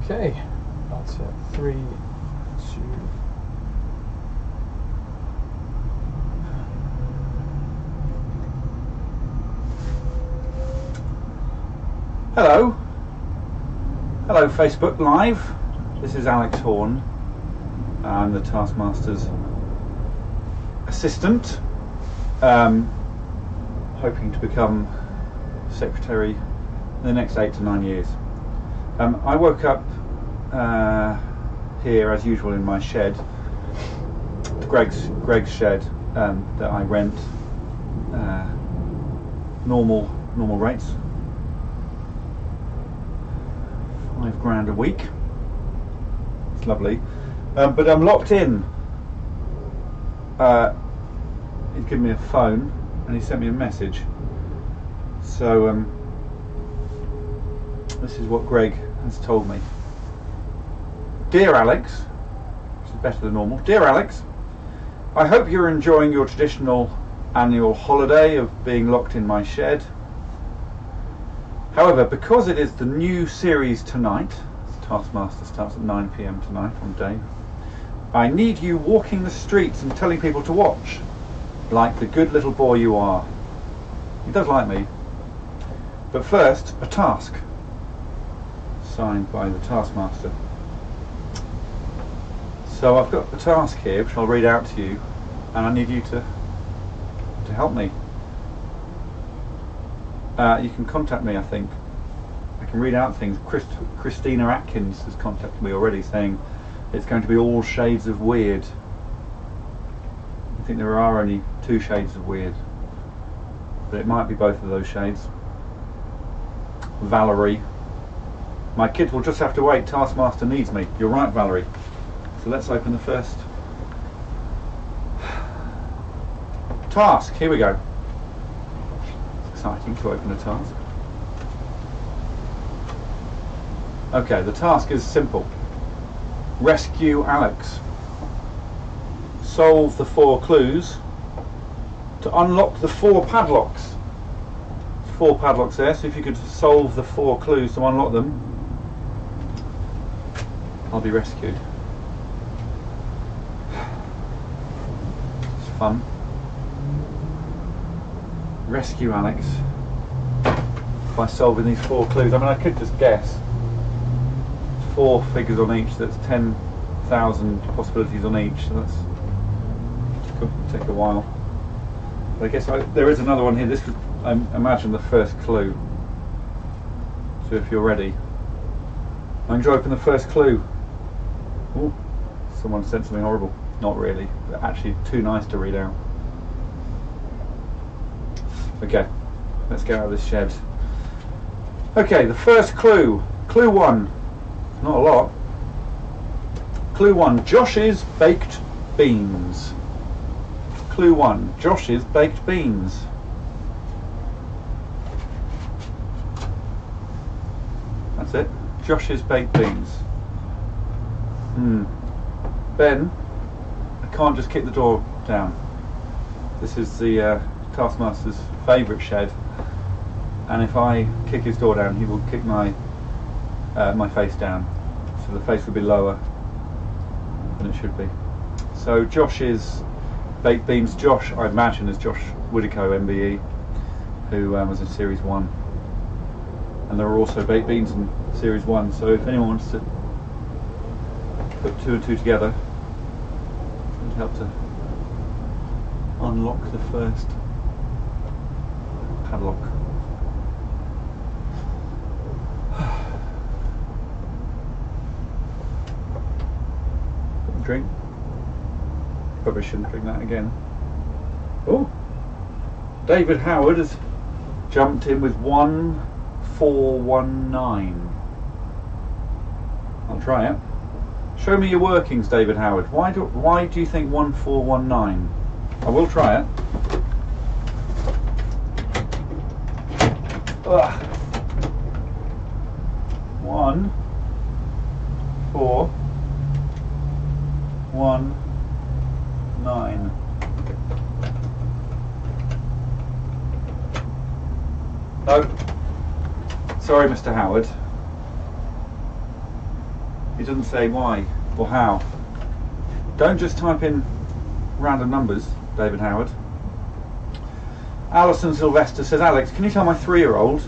Okay, that's it. 3, 2. Hello. Hello Facebook Live. This is Alex Horn. I'm the Taskmaster's assistant. Hoping to become secretary in the next 8 to 9 years. I woke up here as usual in my shed, Greg's shed that I rent, normal rates, £5 a week. It's lovely, but I'm locked in. He's given me a phone and he sent me a message. So this is what Greg has told me. Dear Alex, which is better than normal. Dear Alex, I hope you're enjoying your traditional annual holiday of being locked in my shed. However, because it is the new series tonight, Taskmaster starts at 9 PM tonight on Dave, I need you walking the streets and telling people to watch, like the good little boy you are. He does like me. But first, a task. Signed by the Taskmaster. So I've got a task here which I'll read out to you, and I need you to help me. You can contact me, I think. I can read out things. Christina Atkins has contacted me already saying it's going to be all shades of weird. I think there are only 2 shades of weird, but it might be both of those shades. Valerie. My kids will just have to wait. Taskmaster needs me. You're right, Valerie. So let's open the first task. Here we go. It's exciting to open a task. Okay, the task is simple. Rescue Alex. Solve the 4 clues to unlock the 4 padlocks. 4 padlocks there, so if you could solve the 4 clues to unlock them, I'll be rescued. It's fun. Rescue Alex by solving these 4 clues. I mean, I could just guess. 4 figures on each, that's 10,000 possibilities on each, so that's could take a while. But I guess there is another one here. This could, I imagine, the first clue. So if you're ready, I'm going to open the first clue. Ooh, someone said something horrible. Not really, but actually too nice to read out. Okay, let's get out of this shed. Okay, the first clue. Clue 1. Not a lot. Clue 1. Josh's baked beans. Clue 1. Josh's baked beans. That's it. Josh's baked beans. Ben, I can't just kick the door down. This is the Taskmaster's favourite shed, and if I kick his door down, he will kick my face down, so the face will be lower than it should be. So Josh's baked beans. Josh, I imagine, is Josh Widdicombe MBE, who was in Series 1, and there are also baked beans in Series 1, so if anyone wants to put 2 and 2 together, it would help to unlock the first padlock. Drink. Probably shouldn't drink that again. Oh, David Howard has jumped in with 1419. I'll try it. Show me your workings, David Howard. Why do you think 1419? I will try it. Ugh. 1 4 1 9. No. Sorry, Mr. Howard. It doesn't say why or how. Don't just type in random numbers, David Howard. Alison Sylvester says, Alex, can you tell my 3-year-old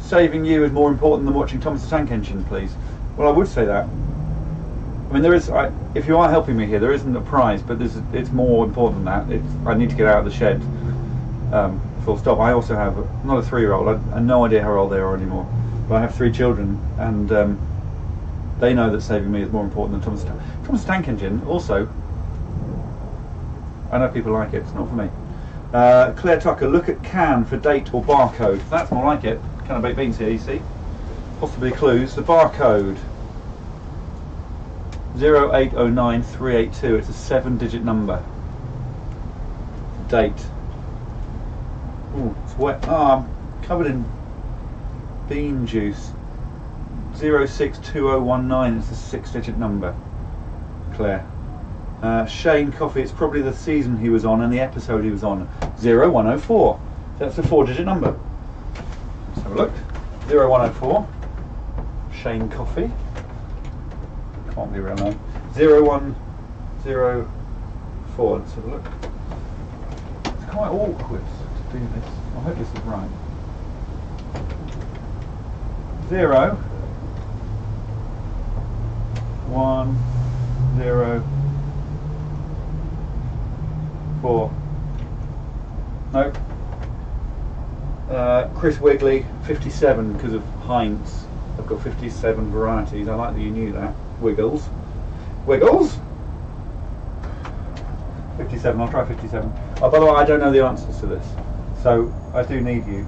saving you is more important than watching Thomas the Tank Engine, please? Well, I would say that. I mean, there is. If you are helping me here, there isn't a prize, but it's more important than that. I need to get out of the shed. Full stop. I also have not a 3-year-old. I have no idea how old they are anymore. But I have 3 children, and they know that saving me is more important than Thomas the Tank Engine. Also, I know people like it. It's not for me. Claire Tucker, look at can for date or barcode. That's more like it. Can of baked beans here, you see. Possibly clues. The barcode 0809382. It's a 7-digit number. Date. Oh, it's wet. I'm covered in bean juice. 062019. It's a 6-digit number. Claire. Shane Coffee, it's probably the season he was on and the episode he was on. 0104. That's a 4-digit number. Let's have a look. 0104. Shane Coffee. Can't be a real name. 0104. Let's have a look. It's quite awkward to do this. I hope this is right. 0 1 0 4. No. Chris Wigley, 57 because of Heinz. I've got 57 varieties. I like that you knew that. Wiggles. Wiggles? 57, I'll try 57. Oh, by the way, I don't know the answers to this, so I do need you.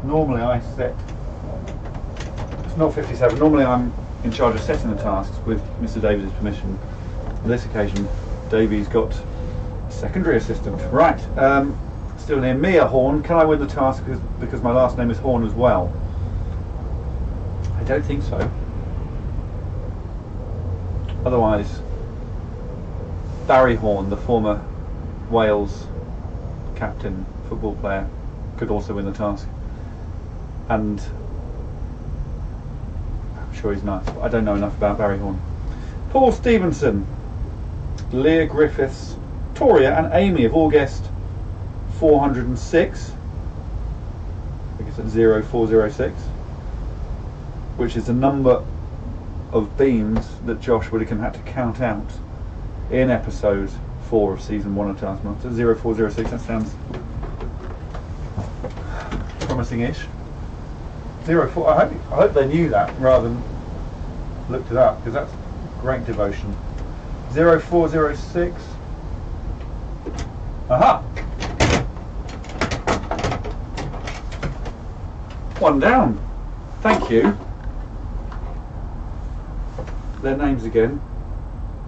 Normally I set... It's not 57. Normally I'm in charge of setting the tasks with Mr. Davies' permission. On this occasion, Davies got a secondary assistant. Right, still near Mia Horn. Can I win the task because my last name is Horn as well? I don't think so. Otherwise, Barry Horn, the former Wales captain, football player, could also win the task. And I'm sure he's nice, but I don't know enough about Barry Horn. Paul Stevenson, Leah Griffiths, Toria and Amy have all guessed 406. I guess it's 0406, which is the number of beans that Josh Widdicombe had to count out in episode 4 of season 1 of Taskmaster. 0406, that sounds promising-ish. 04, I hope they knew that rather than looked it up, because that's great devotion. 0406. Aha! One down. Thank you. Their names again: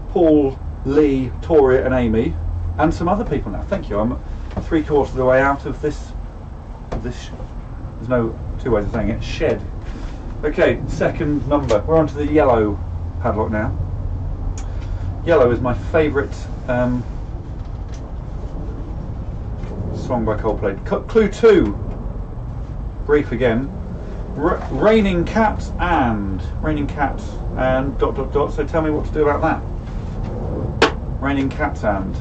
Paul, Lee, Toria and Amy, and some other people now. Thank you. I'm 3/4 of the way out of this there's no two ways of saying it, shed. Okay, second number. We're on to the yellow padlock now. Yellow is my favourite song by Coldplay. Clue 2. Brief again. Raining cats and dot dot dot. So tell me what to do about that. Raining cats and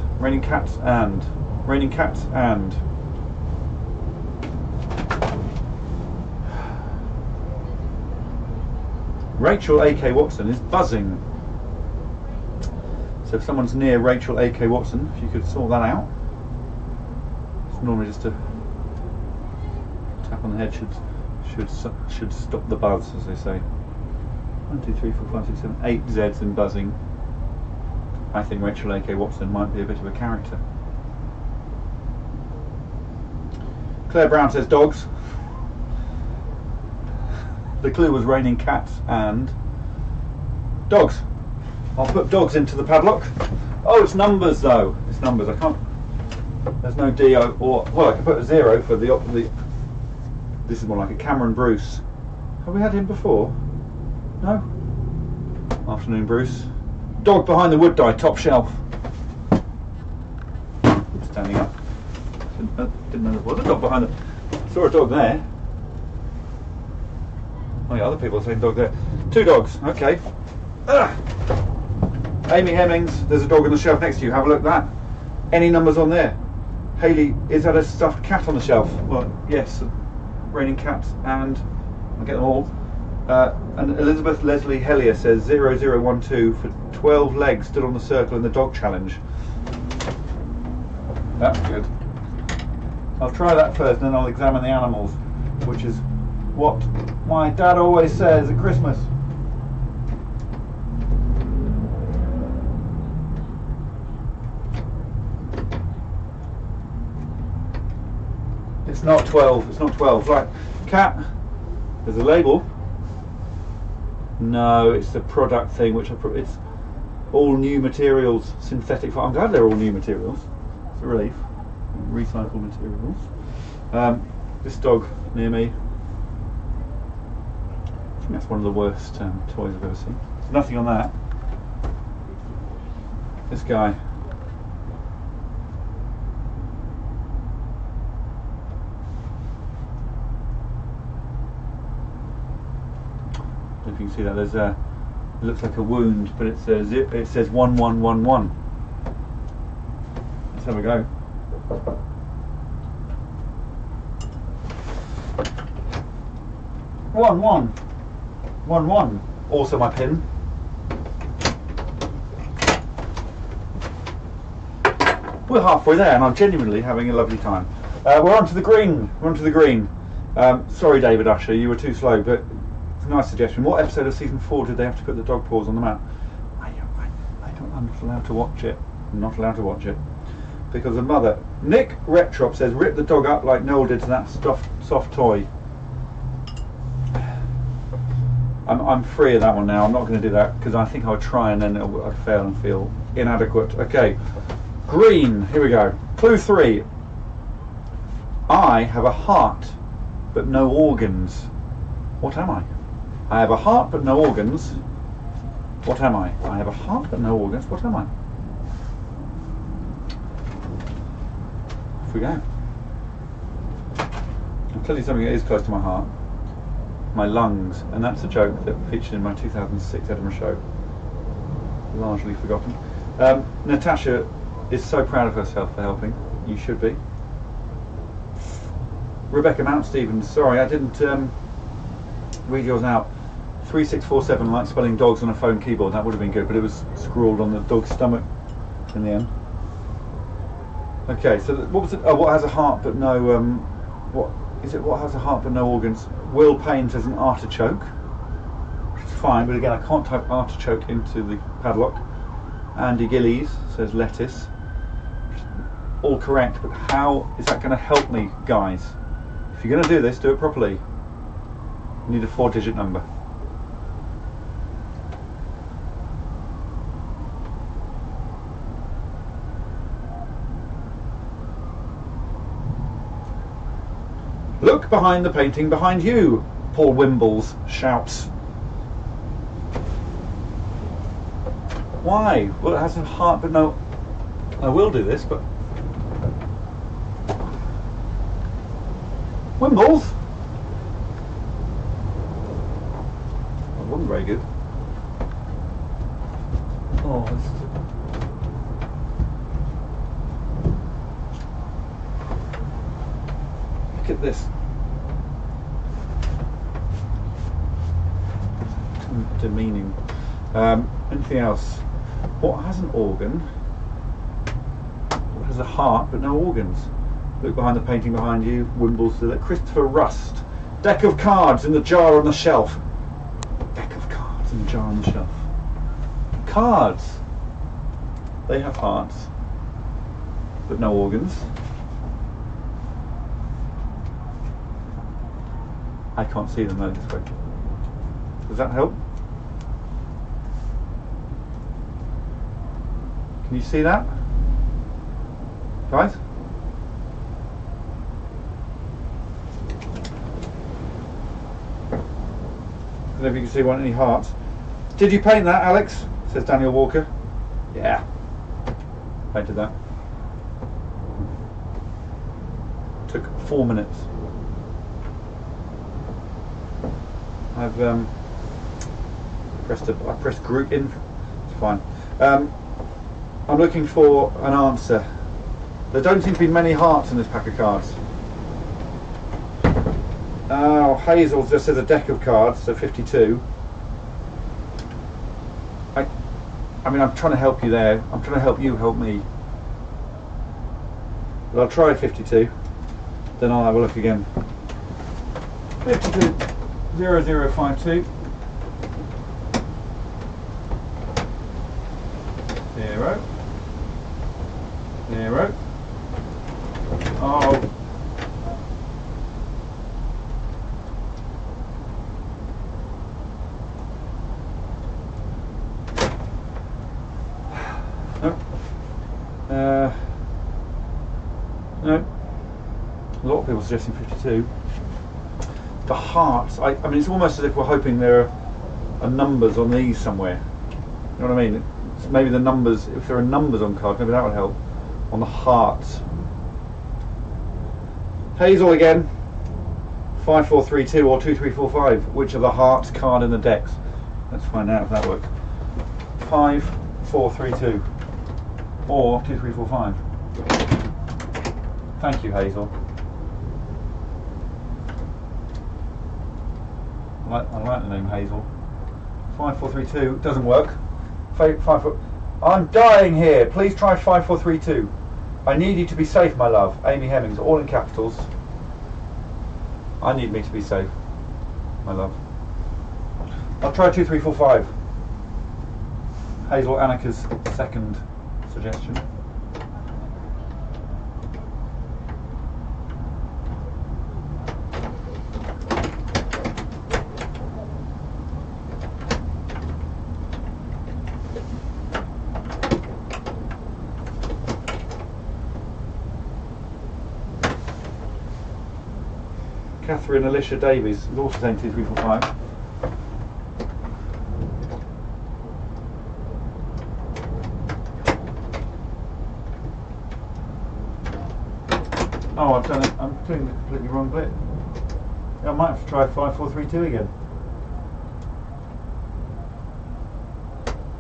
Rachel A.K. Watson is buzzing. So if someone's near Rachel A.K. Watson, if you could sort that out. It's normally just a tap on the head should stop the buzz, as they say. 1, 2, 3, 4, 5, 6, 7, 8 Zs in buzzing. I think Rachel A.K. Watson might be a bit of a character. Claire Brown says dogs. The clue was raining cats and dogs. I'll put dogs into the padlock. Oh, it's numbers though. It's numbers. I can't. There's no D or well, I can put a 0 for the. This is more like a Cameron Bruce. Have we had him before? No. Afternoon, Bruce. Dog behind the wood die, top shelf. Standing up. Didn't know there was a dog behind it. Saw a dog there. Oh yeah, other people are saying dog there. 2 dogs, okay. Amy Hemmings, there's a dog on the shelf next to you, have a look at that. Any numbers on there? Hayley, is that a stuffed cat on the shelf? Well, yes, raining cats, and I'll get them all. And Elizabeth Leslie Hellier says 0012 for 12 legs stood on the circle in the dog challenge. That's good. I'll try that first, and then I'll examine the animals, which is what my dad always says at Christmas. It's not 12, it's not 12. Right, cat, there's a label. No, it's the product thing, which it's all new materials, synthetic. I'm glad they're all new materials. It's a relief. Recycled materials. This dog near me, I think that's one of the worst toys I've ever seen. There's nothing on that. This guy. I don't know if you can see that. There's it looks like a wound, but it says 1111. Let's have a go. One. Also my pin. We're halfway there, and I'm genuinely having a lovely time. We're on to the green. Sorry, David Usher, you were too slow, but it's a nice suggestion. What episode of season 4 did they have to put the dog paws on the mat? I'm not allowed to watch it. I'm not allowed to watch it. Because the mother, Nick Retrop says, rip the dog up like Noel did to that soft toy. I'm free of that one now. I'm not going to do that because I think I'll try and then I'd fail and feel inadequate. Okay, green. Here we go. Clue 3. I have a heart, but no organs. What am I? I have a heart, but no organs. What am I? I have a heart, but no organs. What am I? Off we go. I'll tell you something that is close to my heart. My lungs, and that's a joke that featured in my 2006 Edinburgh show. Largely forgotten. Natasha is so proud of herself for helping. You should be. Rebecca Mount Stevens, sorry I didn't read yours out. 3647, like spelling dogs on a phone keyboard. That would have been good, but it was scrawled on the dog's stomach in the end. Okay, so what was it? Oh, what has a heart but no what is it? What has a heart but no organs? Will Payne says an artichoke, which is fine, but again I can't type artichoke into the padlock. Andy Gillies says lettuce. All correct, but how is that going to help me, guys? If you're going to do this, do it properly. You need a 4-digit number. Look behind the painting behind you, Paul Wimbles shouts. Why? Well, it has a heart but no... I will do this, but... Wimbles? That wasn't very good. Oh, this is... Look at this. Demeaning. Anything else? What has an organ? What has a heart but no organs? Look behind the painting behind you. Wimbles. Christopher Rust. Deck of cards in the jar on the shelf. Deck of cards in the jar on the shelf. Cards. They have hearts but no organs. I can't see them though this way. Does that help? Can you see that? Guys? I don't know if you can see any hearts. Did you paint that, Alex? Says Daniel Walker. Yeah. Painted that. Took 4 minutes. I've I pressed group in. It's fine. I'm looking for an answer. There don't seem to be many hearts in this pack of cards. Oh, Hazel just says a deck of cards, so 52. I mean, I'm trying to help you there. I'm trying to help you help me. But I'll try 52. Then I'll have a look again. 52 0052. 0 0. Oh. No. No. A lot of people suggesting 52. The hearts, I mean, it's almost as if we're hoping there are numbers on these somewhere. You know what I mean? It's maybe the numbers, if there are numbers on cards, maybe that would help. On the hearts. Hazel again. 5432 or 2345. Which are the hearts card in the decks? Let's find out if that works. 5432 or 2345. Thank you, Hazel. I like the name Hazel. 5432 doesn't work. I'm dying here. Please try 5432. I need you to be safe, my love. Amy Hemmings, all in capitals. I need me to be safe, my love. I'll try 2345. Hazel Annika's second suggestion. Catherine Alicia Davies is also saying 2345. Oh, I've done it. I'm doing the completely wrong bit. I might have to try 5432 again.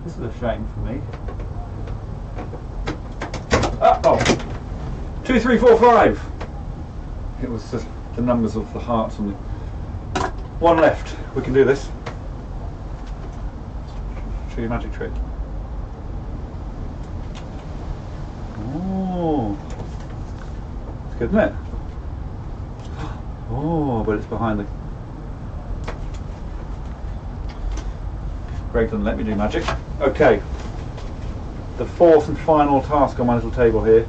This is a shame for me. Oh, 2345. It was just the numbers of the hearts on the one left. We can do this. Show you a magic trick. Oh, it's good, isn't it? Oh, but it's behind the. Greg doesn't let me do magic. Okay. The fourth and final task on my little table here.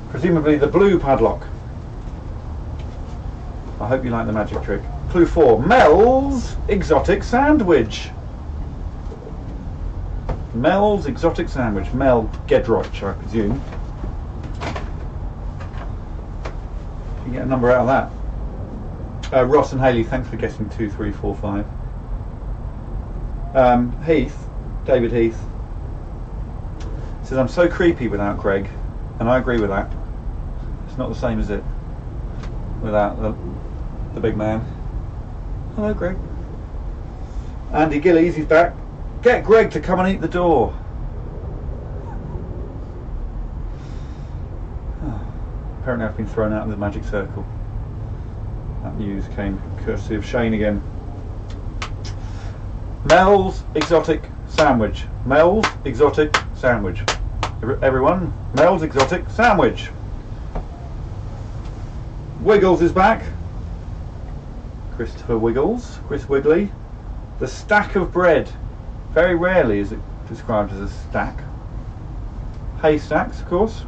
Presumably the blue padlock. I hope you like the magic trick. Clue 4. Mel's Exotic Sandwich. Mel's Exotic Sandwich. Mel Gedroch, I presume. You can get a number out of that. Ross and Haley, thanks for guessing 2, 3, 4, 5. Heath, David Heath, says I'm so creepy without Greg, and I agree with that. It's not the same, is it? Without the big man. Hello, Greg. Andy Gillies, he's back. Get Greg to come and eat the door. Oh, apparently I've been thrown out of the magic circle. That news came courtesy of Shane again. Mel's Exotic Sandwich. Mel's Exotic Sandwich. Everyone, Mel's Exotic Sandwich. Wiggles is back. Christopher Wiggles, Chris Wigley. The stack of bread. Very rarely is it described as a stack. Haystacks, of course.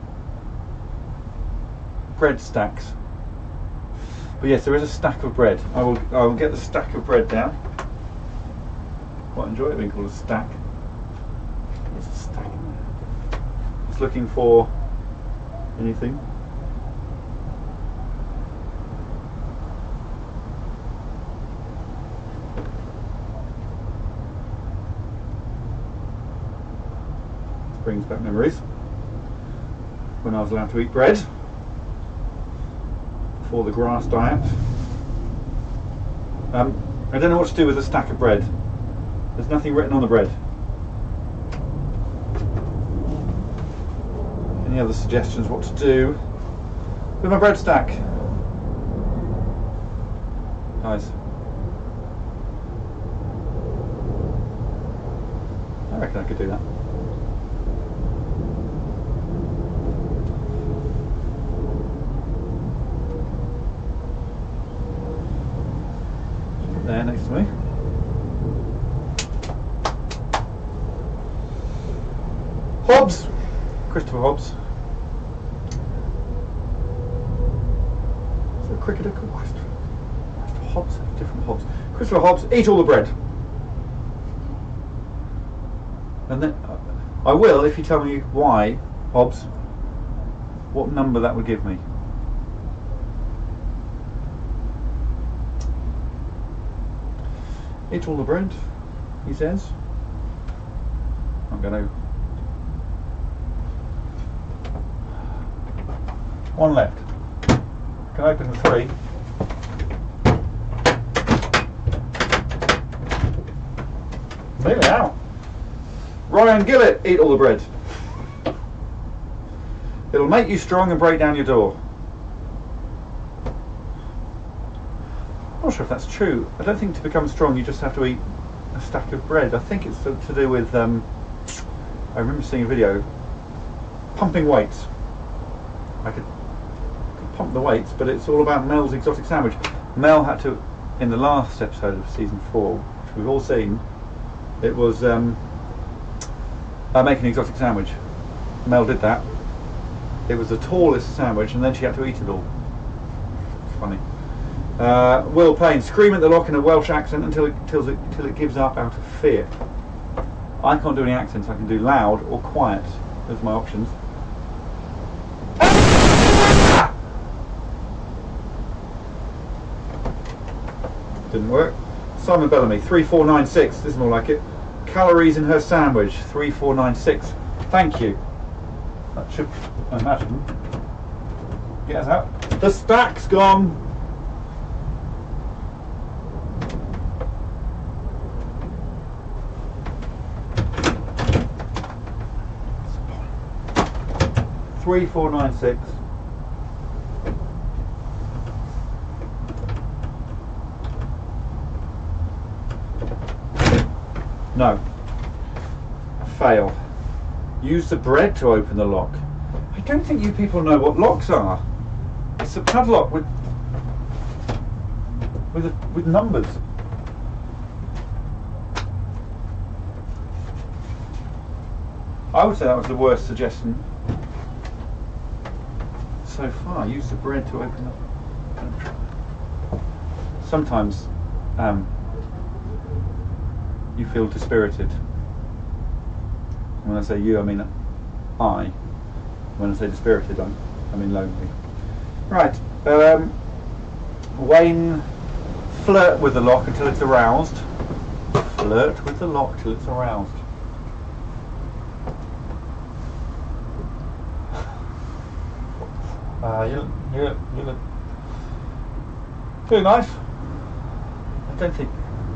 Bread stacks. But yes, there is a stack of bread. I will get the stack of bread down. Quite enjoy it being called a stack. There's a stack in there. Just looking for anything. Brings back memories when I was allowed to eat bread before the grass diet. I don't know what to do with a stack of bread. There's nothing written on the bread. Any other suggestions what to do with my bread stack? Guys. I reckon I could do that. There next to me. Hobbs! Christopher Hobbs. Is there a cricketer called Christopher? Hobbs, different Hobbs. Christopher Hobbs, eat all the bread. And then I will if you tell me why, Hobbs, what number that would give me. Eat all the bread, he says. I'm going to. One left. Can open the 3. Nearly out. Ryan Gillett, eat all the bread. It'll make you strong and break down your door. I'm not sure if that's true. I don't think to become strong you just have to eat a stack of bread. I think it's to do with, I remember seeing a video, pumping weights. I could pump the weights, but it's all about Mel's exotic sandwich. Mel had to, in the last episode of season 4, which we've all seen, it was make an exotic sandwich. Mel did that. It was the tallest sandwich, and then she had to eat it all. It's funny. Will Payne, scream at the lock in a Welsh accent until it gives up out of fear. I can't do any accents. I can do loud or quiet. Those are my options. Didn't work. Simon Bellamy, 3496. This is more like it. Calories in her sandwich, 3496. Thank you. That should, I imagine, get us out. The stack's gone. Three, 4, 9, 6. No. Fail. Use the bread to open the lock. I don't think you people know what locks are. It's a padlock with numbers. I would say that was the worst suggestion so far. Use the bread to open up. Sometimes you feel dispirited. When I say you, I mean I. When I say dispirited, I mean lonely. Right. Wayne, flirt with the lock until it's aroused. Flirt with the lock till it's aroused. You look very nice. I don't think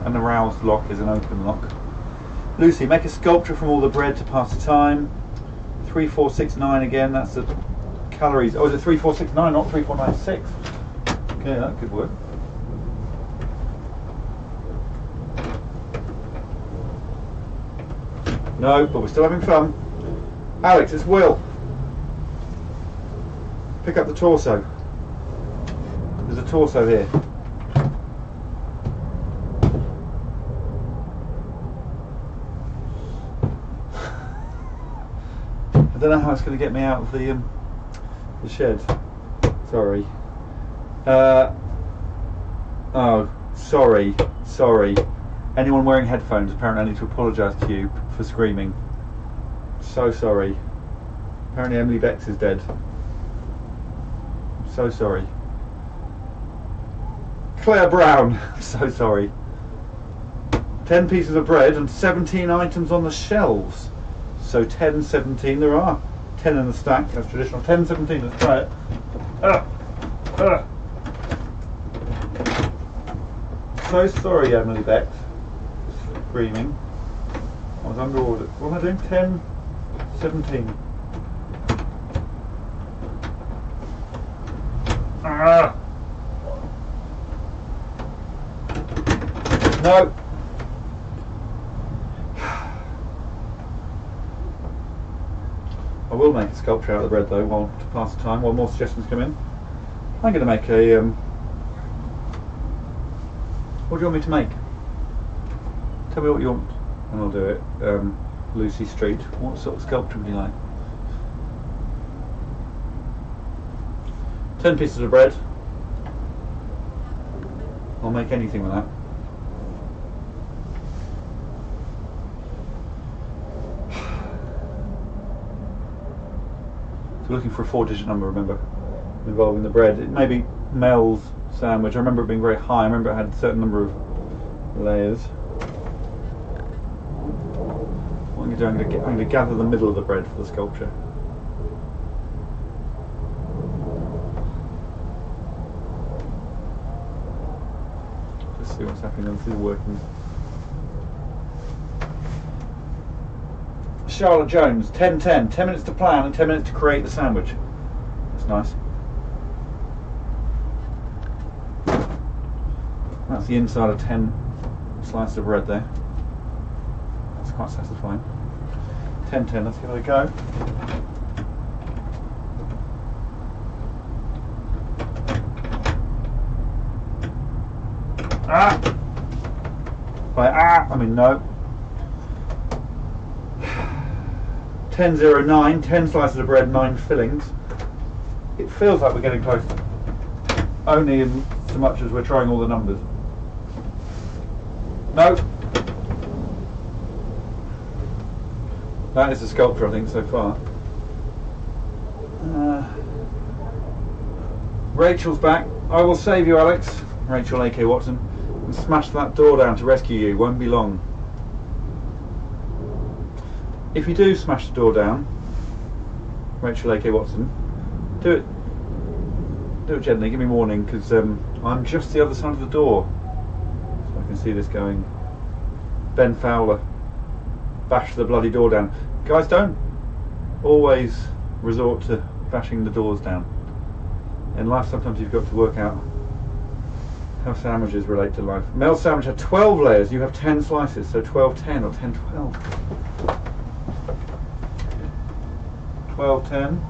an aroused lock is an open lock. Lucy, make a sculpture from all the bread to pass the time. 3469 again, that's the calories. Oh, is it 3469, not 3496? Okay, that could work. No, but we're still having fun. Alex, it's Will. Pick up the torso. There's a torso here. I don't know how it's going to get me out of the shed. Sorry. Oh, sorry. Anyone wearing headphones, apparently I need to apologise to you for screaming. So sorry. Apparently Emily Bex is dead. So sorry. Claire Brown, so sorry. 10 pieces of bread and 17 items on the shelves. So 10, 17, there are 10 in the stack, that's traditional. 10, 17, let's try it. so sorry, Emily Beck. Screaming. I was under order. What am I doing? 10, 17. Ah! No! I will make a sculpture out of the bread though, while to pass the time, while more suggestions come in. I'm going to make a. What do you want me to make? Tell me what you want, and I'll do it. Lucy Street. What sort of sculpture would you like? 10 pieces of bread. I'll make anything with that. So we're looking for a 4-digit number, remember, involving the bread. It may be Mel's sandwich. I remember it being very high. I remember it had a certain number of layers. What I'm going to do, I'm going to gather the middle of the bread for the sculpture. Just see what's happening. Let's see the workings. Charlotte Jones, 10:10, 10 minutes to plan and 10 minutes to create the sandwich. That's nice. That's the inside of 10 slices of bread there. That's quite satisfying. 10:10, let's give it a go. Ah! By I mean no. 10:09, 10 slices of bread, 9 fillings. It feels like we're getting close. Only in so much as we're trying all the numbers. No. That is the sculpture, I think, so far. Rachel's back. I will save you, Alex. Rachel A.K. Watson. And smash that door down to rescue you. Won't be long. If you do smash the door down, Rachel A.K. Watson, do it gently, give me warning, because I'm just the other side of the door. So I can see this going. Ben Fowler, bash the bloody door down. Guys, don't always resort to bashing the doors down. In life, sometimes you've got to work out how sandwiches relate to life. Mel's sandwich had 12 layers, you have 10 slices, so 12:10 or 10:12. 12:10.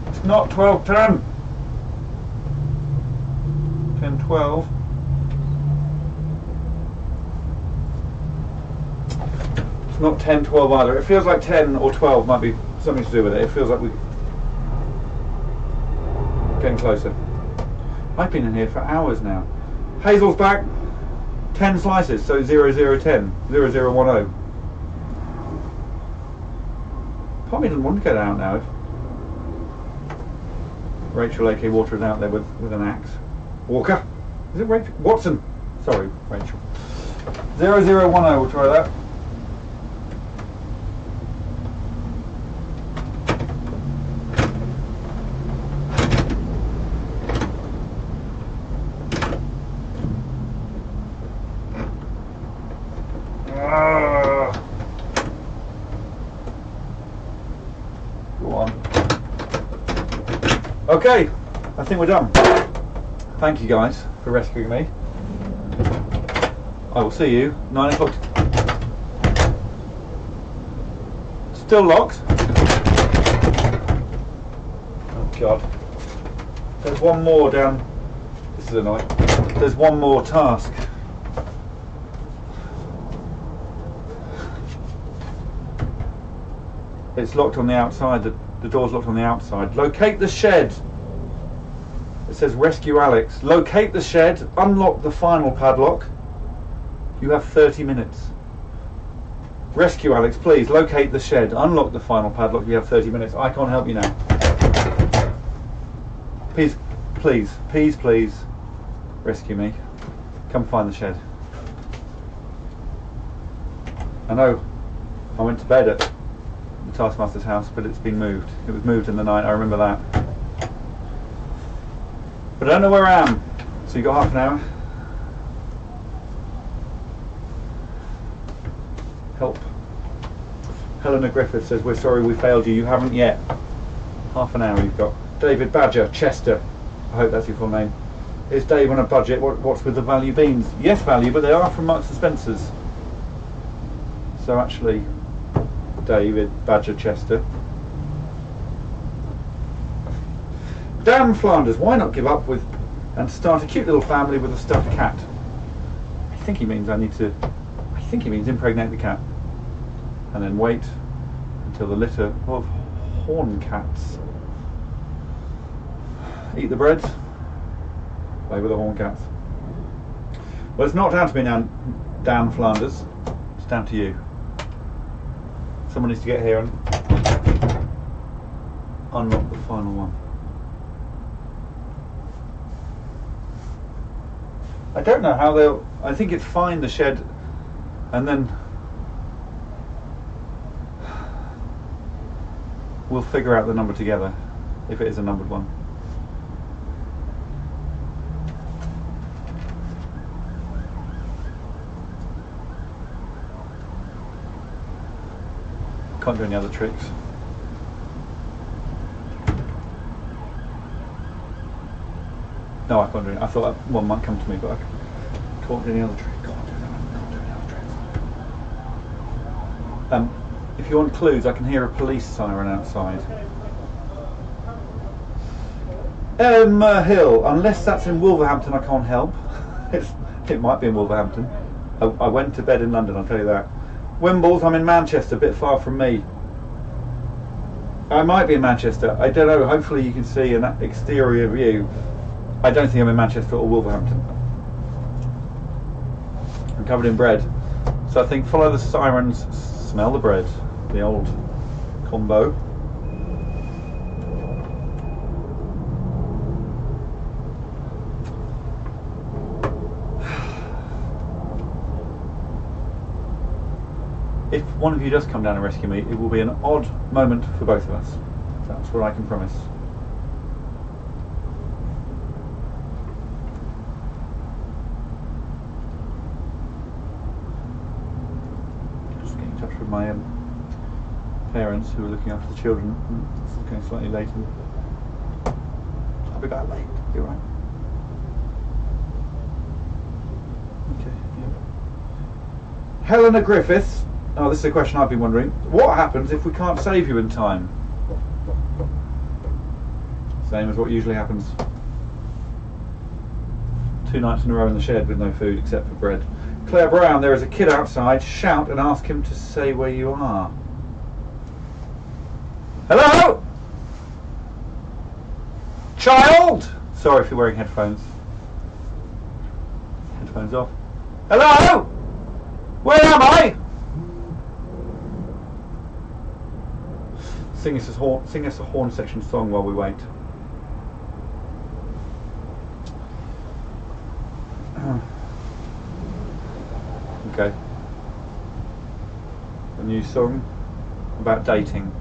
It's not 12:10. 10:12. It's not 10:12 either. It feels like 10 or 12 might be something to do with it. It feels like we're getting closer. I've been in here for hours now. Hazel's back. 10 slices, so 0010, 0010. Probably doesn't want to get out now. Rachel A.K. Water is out there with an axe. Walker? Is it Rachel? Watson! Sorry, Rachel. 0010, we'll try that. Go on. Okay, I think we're done. Thank you guys for rescuing me. I will see you 9 o'clock. Still locked. Oh God. There's one more down. This is annoying. There's one more task. It's locked on the outside. The door's locked on the outside. Locate the shed. It says rescue Alex. Locate the shed. Unlock the final padlock. You have 30 minutes. Rescue Alex, please. Locate the shed. Unlock the final padlock. You have 30 minutes. I can't help you now. Please, please, please, please rescue me. Come find the shed. I know I went to bed at the Taskmaster's house, but it's been moved. It was moved in the night, I remember that. But I don't know where I am. So you got half an hour. Help. Helena Griffith says, we're sorry we failed you. You haven't yet. Half an hour you've got. David Badger, Chester. I hope that's your full name. Is Dave on a budget? What's with the value beans? Yes, value, but they are from Marks and Spencer's. So actually, David Badger, Chester. Dan Flanders, why not give up with and start a cute little family with a stuffed cat? I think he means impregnate the cat and then wait until the litter of horn cats eat the bread. Play with the horn cats. Well, it's not down to me now, Dan Flanders. It's down to you. Someone needs to get here and unlock the final one. I don't know how they'll... I think it's find the shed and then we'll figure out the number together, if it is a numbered one. Can't do any other tricks. No, I can't do it. I thought one might come to me, but I can't do any other trick. Can't do any other tricks. If you want clues, I can hear a police siren outside. Emma Hill, unless that's in Wolverhampton, I can't help. It might be in Wolverhampton. I went to bed in London, I'll tell you that. Wimbles, I'm in Manchester, a bit far from me. I might be in Manchester, I don't know, hopefully you can see an exterior view. I don't think I'm in Manchester or Wolverhampton. I'm covered in bread. So I think follow the sirens, smell the bread. The old combo. If one of you does come down and rescue me, it will be an odd moment for both of us. That's what I can promise. Just getting in touch with my parents who are looking after the children. This is going slightly later. I'll be back late. You're right. Okay. Yeah. Helena Griffiths. Oh, this is a question I've been wondering. What happens if we can't save you in time? Same as what usually happens. 2 nights in a row in the shed with no food except for bread. Claire Brown, there is a kid outside. Shout and ask him to say where you are. Hello? Child? Sorry if you're wearing headphones. Headphones off. Hello? Where am I? Sing us a horn section song while we wait. Okay. A new song about dating.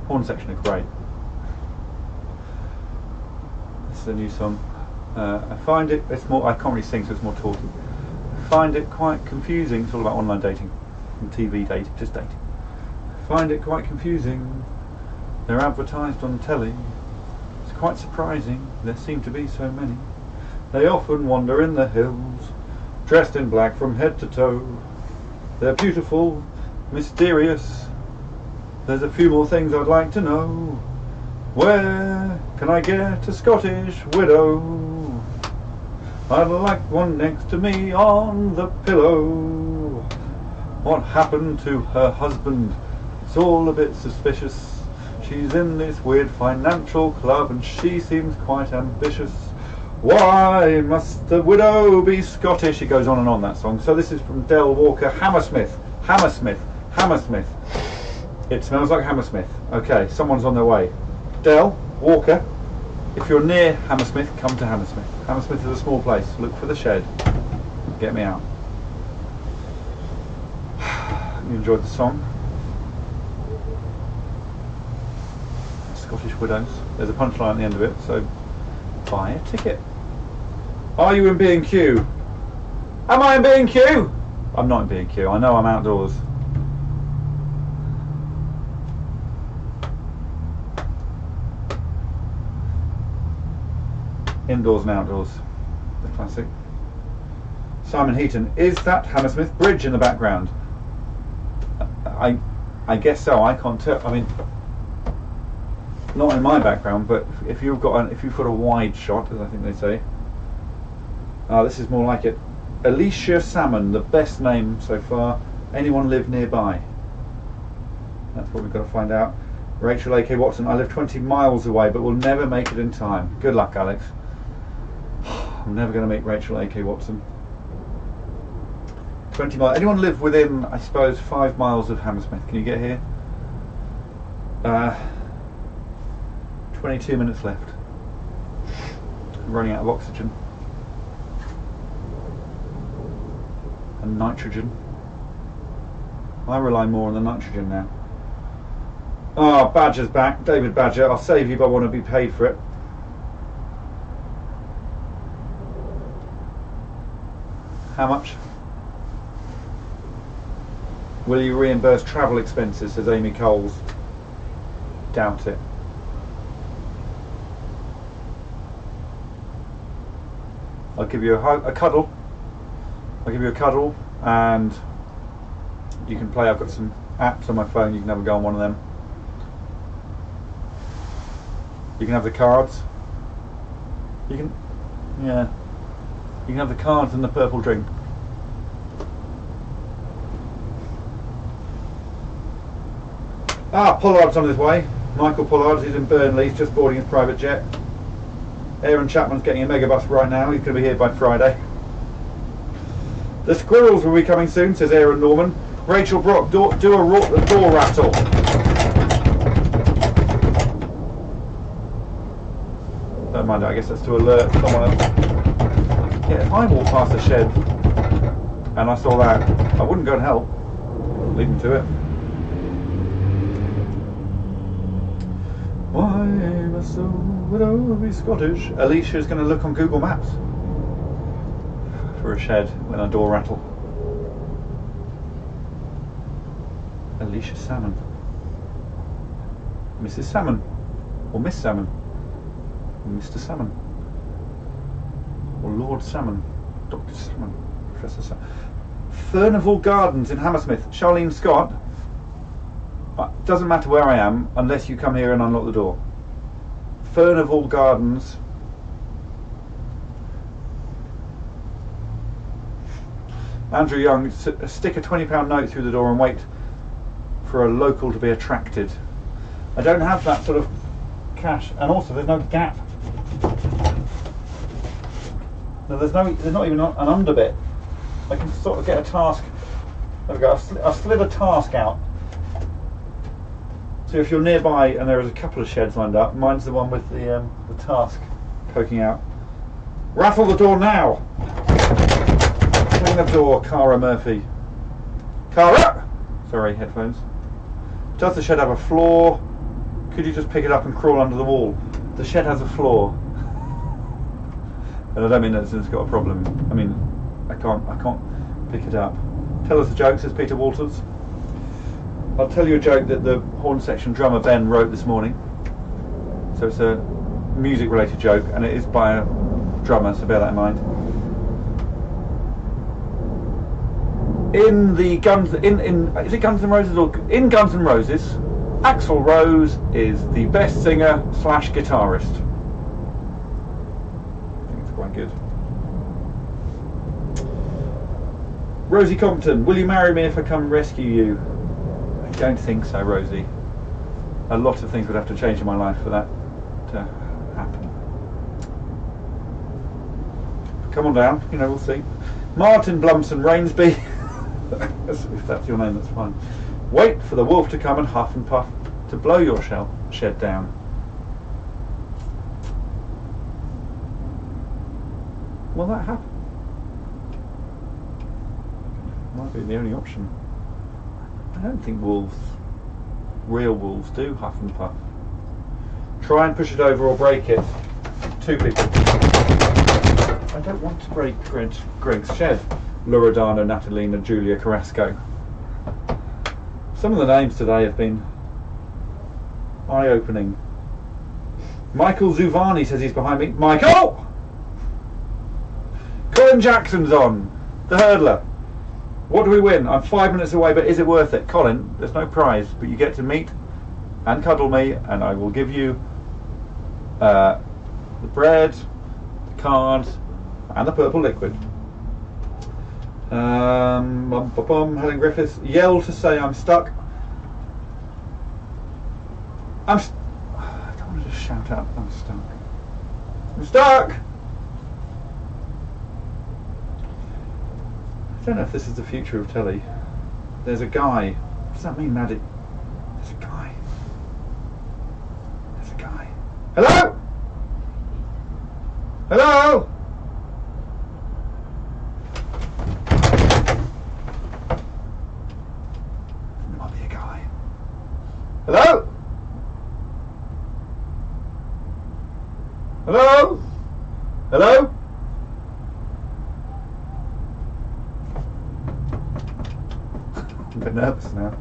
Horn section are great. This is a new song. I find it's more, I can't really sing, so it's more talking. I find it quite confusing. It's all about online dating and TV dating, just dating. Find it quite confusing. They're advertised on telly. It's quite surprising. There seem to be so many. They often wander in the hills, dressed in black from head to toe. They're beautiful, mysterious. There's a few more things I'd like to know. Where can I get a Scottish widow? I'd like one next to me on the pillow. What happened to her husband? It's all a bit suspicious. She's in this weird financial club and she seems quite ambitious. Why must the widow be Scottish? It goes on and on, that song. So this is from Del Walker. Hammersmith. Hammersmith. Hammersmith. It smells like Hammersmith. Okay, someone's on their way. Del Walker, if you're near Hammersmith, come to Hammersmith. Hammersmith is a small place. Look for the shed. Get me out. You enjoyed the song? Scottish widows. There's a punchline at the end of it, so Buy a ticket. Are you in B&Q? Am I in B&Q? I'm not in B&Q. I know I'm outdoors. Indoors and outdoors. The classic. Simon Heaton. Is that Hammersmith Bridge in the background? I guess so. I can't tell. I mean, not in my background, but if you've got a wide shot, as I think they say. This is more like it. Alicia Salmon, the best name so far. Anyone live nearby? That's what we've got to find out. Rachel A.K. Watson, I live 20 miles away, but will never make it in time. Good luck, Alex. I'm never going to meet Rachel A.K. Watson. 20 miles. Anyone live within, I suppose, 5 miles of Hammersmith? Can you get here? 22 minutes left. I'm running out of oxygen. And nitrogen. I rely more on the nitrogen now. Oh, Badger's back. David Badger. I'll save you, but I want to be paid for it. How much? Will you reimburse travel expenses, says Amy Coles. Doubt it. I'll give you a cuddle. I'll give you a cuddle and you can play. I've got some apps on my phone. You can have a go on one of them. You can have the cards. You can, yeah. You can have the cards and the purple drink. Pollard's on his way. Michael Pollard, he's in Burnley, he's just boarding his private jet. Aaron Chapman's getting a megabus right now, he's going to be here by Friday. The squirrels will be coming soon, says Aaron Norman. Rachel Brock, do a door rattle. Don't mind it, I guess that's to alert someone else. Yeah, if I walked past a shed and I saw that, I wouldn't go and help. Leave them to it. Why must the widow be Scottish? Alicia's going to look on Google Maps for a shed when a door rattle. Alicia Salmon. Mrs. Salmon. Or Miss Salmon. Mr. Salmon. Or Lord Salmon. Dr. Salmon. Professor Salmon. Furnival Gardens in Hammersmith. Charlene Scott. Doesn't matter where I am unless you come here and unlock the door. Furnival Gardens. Andrew Young, stick a £20 note through the door and wait for a local to be attracted. I don't have that sort of cash, and also there's no gap. No, there's not even an under bit. I can sort of get a task. There we go. I've slid a task out. So if you're nearby and there is a couple of sheds lined up, mine's the one with the task poking out. Rattle the door now! Ring the door, Cara Murphy. Cara! Sorry, headphones. Does the shed have a floor? Could you just pick it up and crawl under the wall? The shed has a floor. And I don't mean that it's got a problem. I mean, I can't pick it up. Tell us a joke, says Peter Walters. I'll tell you a joke that the horn section drummer Ben wrote this morning. So it's a music related joke and it is by a drummer, so bear that in mind. In the is it Guns N' Roses or in Guns N' Roses, Axl Rose is the best singer / guitarist. I think it's quite good. Rosie Compton, will you marry me if I come rescue you? I don't think so, Rosie. A lot of things would have to change in my life for that to happen. Come on down, you know, we'll see. Martin Blumson Rainsby. If that's your name, that's fine. Wait for the wolf to come and huff and puff to blow your shed down. Will that happen? Might be the only option. I don't think real wolves do huff and puff. Try and push it over or break it. 2 people. I don't want to break Greg's shed. Loredana, Natalina, Julia, Carrasco. Some of the names today have been eye-opening. Michael Zuvani says he's behind me. Michael! Colin Jackson's on. The hurdler. What do we win? I'm 5 minutes away, but is it worth it? Colin, there's no prize, but you get to meet and cuddle me, and I will give you the bread, the card, and the purple liquid. Helen Griffiths, yell to say I'm stuck. I don't want to just shout out I'm stuck. I'm stuck! I don't know if this is the future of telly. There's a guy. What does that mean, Maddie? There's a guy. There's a guy. Hello? Hello? There might be a guy. Hello? Hello? Hello? I'm a bit nervous now.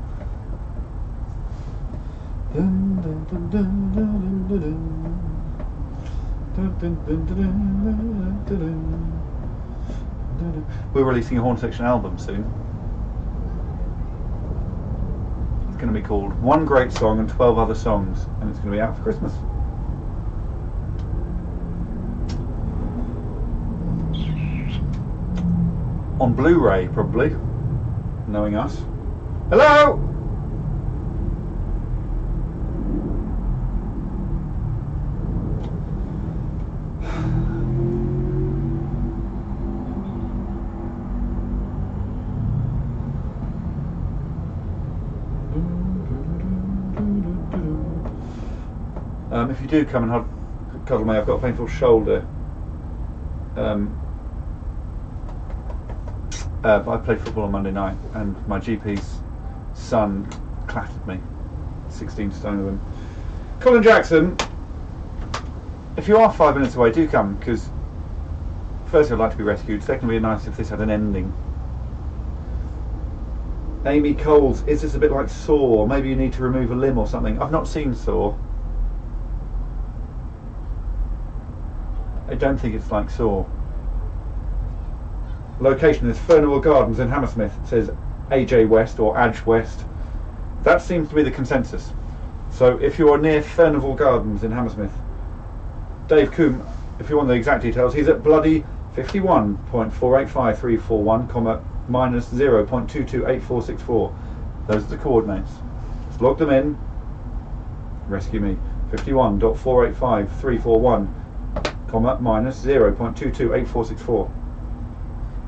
We're releasing a Horn Section album soon. It's going to be called One Great Song and 12 Other Songs, and it's going to be out for Christmas. On Blu-ray, probably, knowing us. Hello? If you do come and cuddle me, I've got a painful shoulder. I played football on Monday night, and my GP's son clattered me. 16 stone of him. Colin Jackson, if you are 5 minutes away, do come, because firstly I'd like to be rescued, secondly it'd be nice if this had an ending. Amy Coles, is this a bit like Saw? Maybe you need to remove a limb or something. I've not seen Saw. I don't think it's like Saw. Location is Furnival Gardens in Hammersmith, says AJ West or Adge West. That seems to be the consensus. So if you're near Furnival Gardens in Hammersmith, Dave Coombe, if you want the exact details, he's at bloody 51.485341, comma minus 0.228464. Those are the coordinates. Let's log them in. Rescue me. 51.485341, comma minus 0.228464.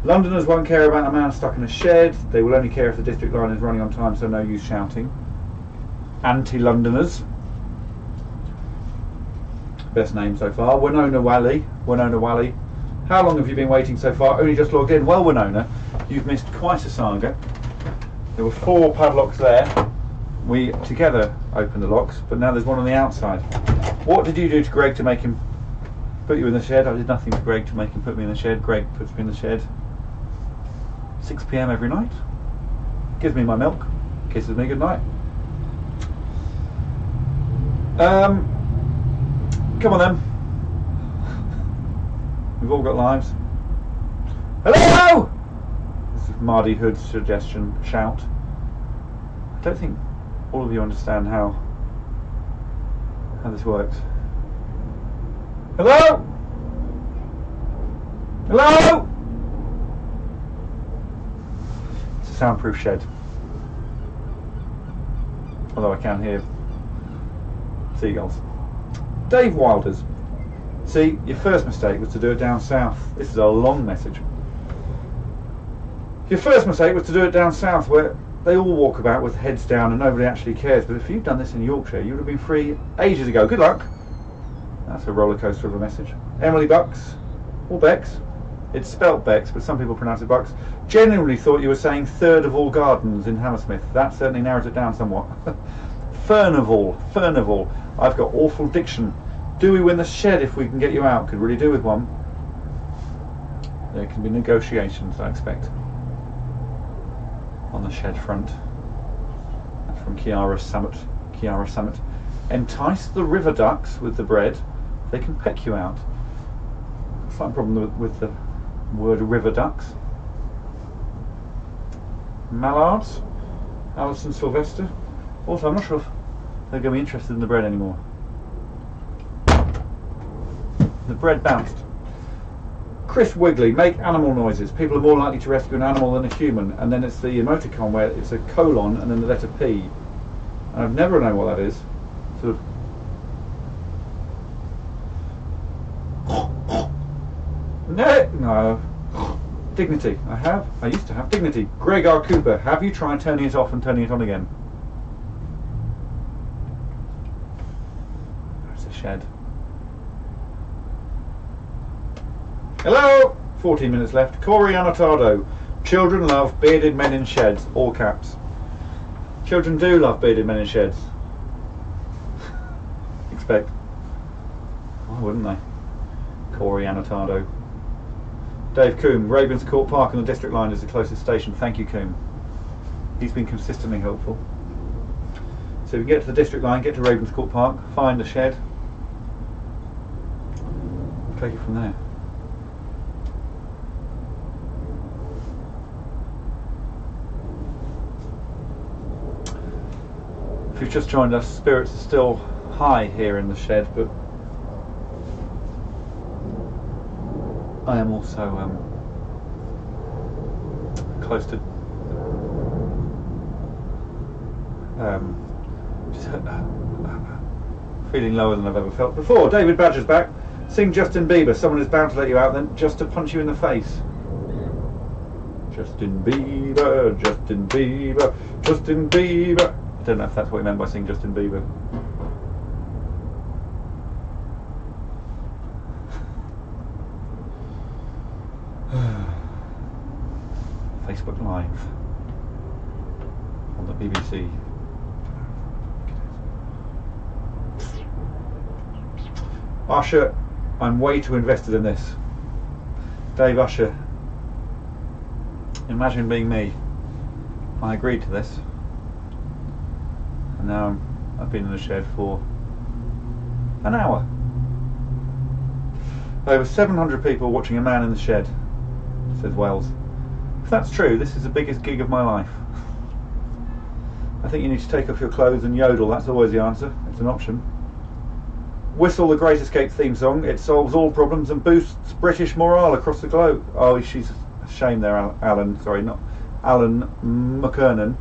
Londoners won't care about a man stuck in a shed. They will only care if the district line is running on time, so no use shouting. Anti-Londoners. Best name so far. Winona Wally. Winona Wally. How long have you been waiting so far? Only just logged in. Well, Winona, you've missed quite a saga. There were 4 padlocks there. We together opened the locks, but now there's one on the outside. What did you do to Greg to make him put you in the shed? I did nothing to Greg to make him put me in the shed. Greg puts me in the shed. 6 PM every night. Gives me my milk. Kisses me goodnight. Come on then. We've all got lives. Hello! This is Mardy Hood's suggestion. Shout. I don't think all of you understand how this works. Hello? Hello? It's a soundproof shed. Although I can hear seagulls. Dave Wilders. See, your first mistake was to do it down south. This is a long message. Your first mistake was to do it down south, where they all walk about with heads down and nobody actually cares. But if you'd done this in Yorkshire, you would have been free ages ago. Good luck. That's a roller coaster of a message. Emily Bucks, or Bex. It's spelt Bex, but some people pronounce it Bucks. Genuinely thought you were saying third of all gardens in Hammersmith. That certainly narrows it down somewhat. Furnival. I've got awful diction. Do we win the shed if we can get you out? Could really do with one. There can be negotiations, I expect, on the shed front. That's from Kiara Summit. Kiara Summit. Entice the river ducks with the bread. They can peck you out. Slight problem with the word river ducks. Mallards. Alison Sylvester. Also, I'm not sure if they're going to be interested in the bread anymore. The bread bounced. Chris Wigley, make animal noises. People are more likely to rescue an animal than a human. And then it's the emoticon where it's a colon and then the letter P. And I've never known what that is. Sort of. No. Dignity. I used to have dignity. Greg R. Cooper, have you tried turning it off and turning it on again? There's a shed. Hello! 14 minutes left. Corey Annotardo. Children love bearded men in sheds. All caps. Children do love bearded men in sheds. Expect. Why wouldn't they? Corey Annotardo. Dave Coombe. Ravenscourt Park on the District Line is the closest station. Thank you, Coombe. He's been consistently helpful. So we can get to the District Line, get to Ravenscourt Park, find the shed, take it from there. If you've just joined us, spirits are still high here in the shed, but I am also close to just feeling lower than I've ever felt before. David Badger's back. Sing Justin Bieber. Someone is bound to let you out then, just to punch you in the face. Justin Bieber, Justin Bieber, Justin Bieber. I don't know if that's what he meant by saying Justin Bieber. Facebook Live on the BBC. Usher, I'm way too invested in this. Dave Usher, imagine being me. I agreed to this, and now I've been in the shed for an hour. Over 700 people watching a man in the shed, says Wells. If that's true, this is the biggest gig of my life. I think you need to take off your clothes and yodel. That's always the answer. It's an option. Whistle the Great Escape theme song. It solves all problems and boosts British morale across the globe. Oh, she's a shame there, Alan. Sorry, not Alan McKernan.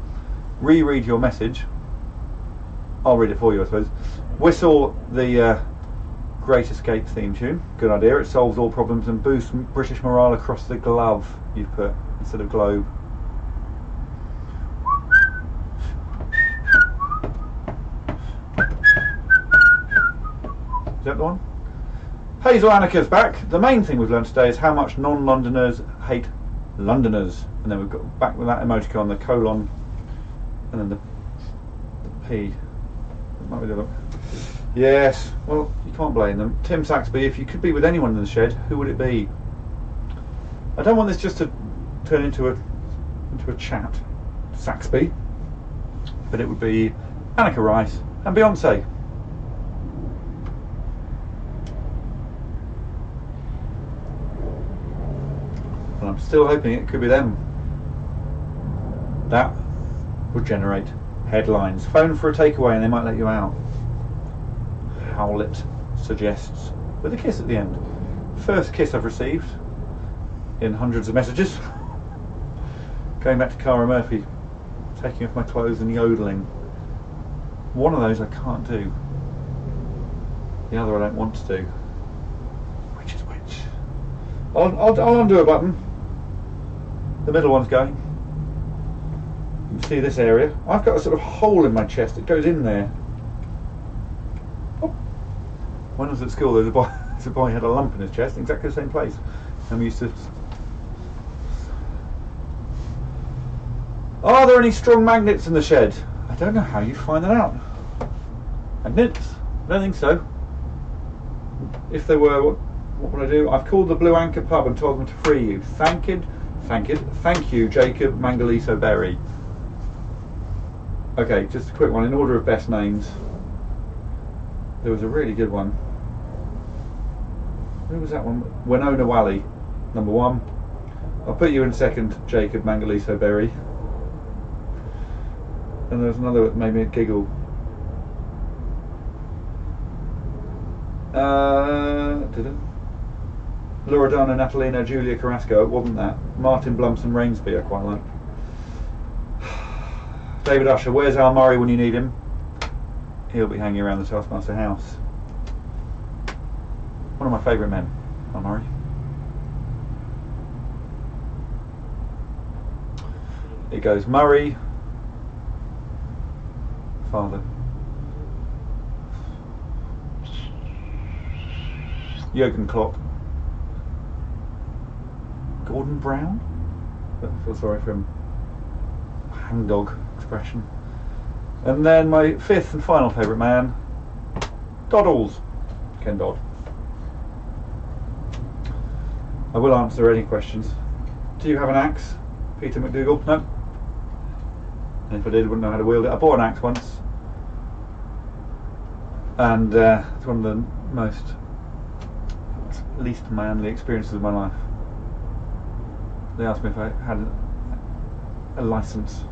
Reread your message. I'll read it for you, I suppose. Whistle the Great Escape theme tune. Good idea. It solves all problems and boosts British morale across the glove, you've put, instead of globe. Is that the one? Hazel Annika's back. The main thing we've learned today is how much non-Londoners hate Londoners. And then we've got back with that emoticon, the colon, and then the P. That might be the other. Yes, well, you can't blame them. Tim Saxby, if you could be with anyone in the shed, who would it be? I don't want this just to turn into a chat, Saxby, but it would be Anneka Rice and Beyonce. And I'm still hoping it could be them. That would generate headlines. Phone for a takeaway and they might let you out. Howlett suggests, with a kiss at the end. First kiss I've received in hundreds of messages. Going back to Cara Murphy, taking off my clothes and yodeling. One of those I can't do. The other I don't want to do. Which is which? I'll undo a button. The middle one's going. You can see this area. I've got a sort of hole in my chest. It goes in there. When I was at school, there was a boy who had a lump in his chest, exactly the same place. And we used to. Are there any strong magnets in the shed? I don't know how you find that out. Magnets? I don't think so. if they were, what would I do? I've called the Blue Anchor pub and told them to free you. Thank you, Jacob Mangaliso Berry. Okay, just a quick one in order of best names. There was a really good one. Who was that one? Winona Wally, number 1. I'll put you in second, Jacob Mangaliso Berry. And there was another that made me giggle. Loredana Natalina Julia Carrasco, it wasn't that. Martin Blumson Rainsby, I quite like. David Usher, where's Al Murray when you need him? He'll be hanging around the Taskmaster house. One of my favourite men, Al Murray. It goes Murray, father. Jurgen Klopp. Gordon Brown? I feel sorry for him. Hangdog expression. And then my 5th and final favourite man, Doddles. Ken Dodd. I will answer any questions. Do you have an axe, Peter McDougall? No. And if I did, I wouldn't know how to wield it. I bought an axe once. And it's one of the most least manly experiences of my life. They asked me if I had a license.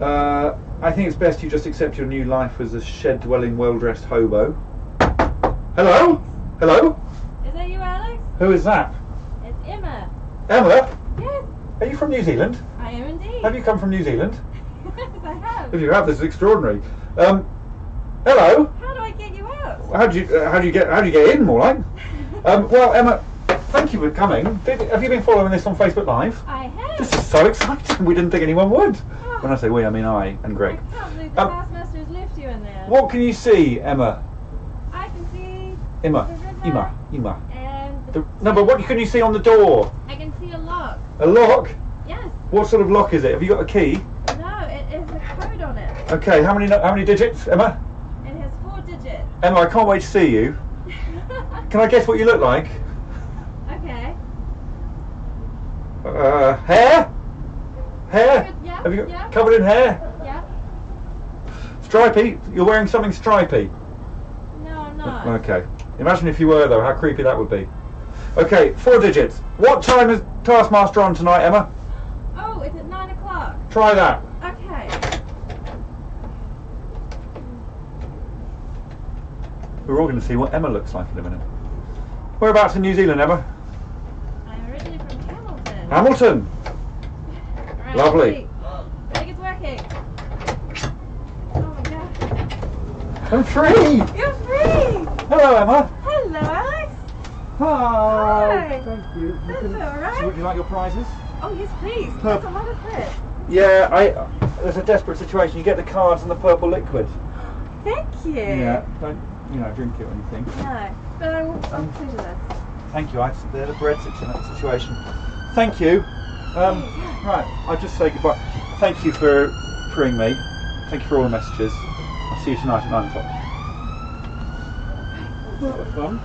I think it's best you just accept your new life as a shed-dwelling, well-dressed hobo. Hello? Hello? Is that you, Alex? Who is that? It's Emma. Emma? Yes, Are you from New Zealand? I am indeed. Have you come from New Zealand? Yes, I have. If you have, this is extraordinary. Hello? How do I get you out? How do you get in, more like? Well, Emma, thank you for coming. Have you been following this on Facebook Live? I have. This is so exciting. We didn't think anyone would. When I say we, I mean I and Greg. I can't believe the Taskmaster's left you in there. What can you see, Emma? I can see Emma. the river Emma. and No, but what can you see on the door? I can see a lock. A lock? Yes. What sort of lock is it? Have you got a key? No, it is a code on it. Okay, how many digits, Emma? It has 4 digits. Emma, I can't wait to see you. Can I guess what you look like? Okay. Hair? Hair? Yeah, Have you got yeah. covered in hair? Yeah. Stripy? You're wearing something stripy? No, I'm not. Okay. Imagine if you were though, how creepy that would be. Okay, 4 digits. What time is Taskmaster on tonight, Emma? Oh, it's at 9 o'clock. Try that. Okay. We're all going to see what Emma looks like in a minute. Whereabouts in New Zealand, Emma? I'm originally from Hamilton. Hamilton. Right, Lovely. I think it's working. Oh my god. I'm free. You're free! Hello, Emma. Hello, Alex. Hi. Hi. Thank you. That's So alright. would you like your prizes? Oh, yes, please. Purp- That's a lot of fit. Yeah, there's a desperate situation. You get the cards and the purple liquid. Thank you. Yeah. Don't drink it or anything. No, but I'll pleasure this. Thank you. They're the bread situation. Thank you. Right, I'll just say goodbye. Thank you for freeing me. Thank you for all the messages. I'll see you tonight at 9 o'clock. That was fun.